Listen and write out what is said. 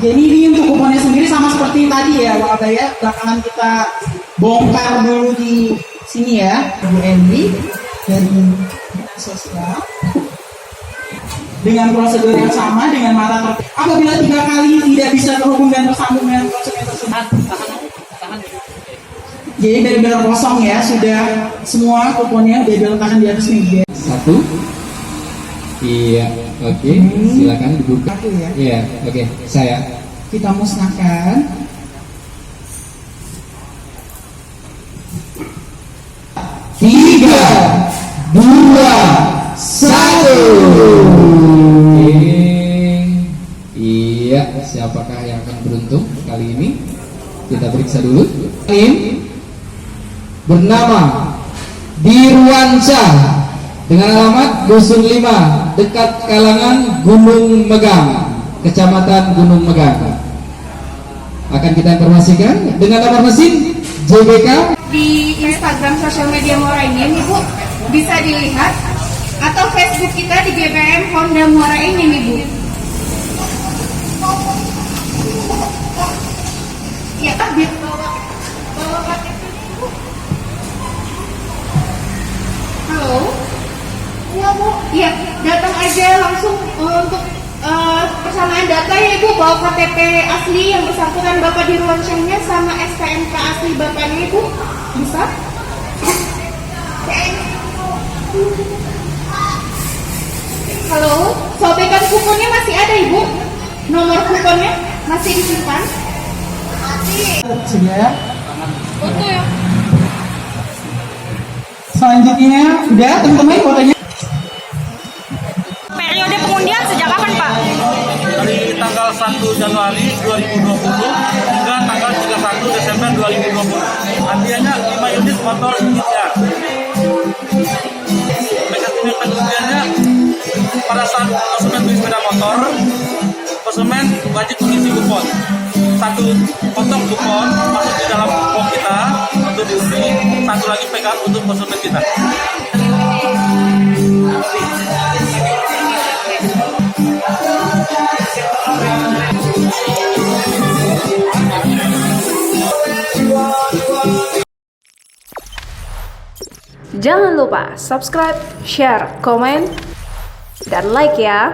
Jadi ini untuk kuponnya sendiri sama seperti tadi ya Pak Abah ya. Belakangan kita bongkar dulu di sini ya, Bu Endi dari Dinas Sosial. Dengan prosedur yang sama, dengan mata tertutup. Apabila 3 kali tidak bisa terhubung dan tersambung dengan konsumen tersebut. Jadi benar-benar kosong ya, sudah semua kuponnya udah diletakkan di atas meja. 1. Iya, oke. Silakan dibuka. Satu ya. Iya, oke. Saya. Kita musnahkan. 3, 2, 1. Iya, siapakah yang akan beruntung kali ini? Kita periksa dulu. Ini bernama Dirwansyah dengan alamat Dusun 5, dekat Kalangan Gunung Megang, Kecamatan Gunung Megang. Akan kita informasikan dengan nomor mesin JBK di Instagram sosial media Muara Enim, Ibu bisa dilihat, atau Facebook kita di GBM Honda Muara Enim, Ibu. Ya, bawa KTP, Ibu. Halo. Iya, Bu. Iya, datang aja langsung untuk persamaan data ya Ibu, bawa KTP asli yang bersangkutan Bapak Dirwansyahnya sama STNK asli Bapaknya Ibu. Bisa? Halo, sobekan kuponnya masih ada Ibu? Nomor kuponnya masih disimpan? Masih. Sudah. Foto ya. Selanjutnya, udah teman-teman fotonya. Periode pengundian sejak kapan Pak? Dari tanggal 1 Januari 2020 hingga tanggal 31 Desember 2020. Hadiahnya 5 unit motor India. Mekanisme pengundiannya pada saat konsumen beli sepeda motor, konsumen wajib mengisi kupon. 1 potong kupon masuk di dalam kupon kita untuk diundi, 1 lagi pegang untuk konsumen kita. Jangan lupa subscribe, share, komen, dan like ya.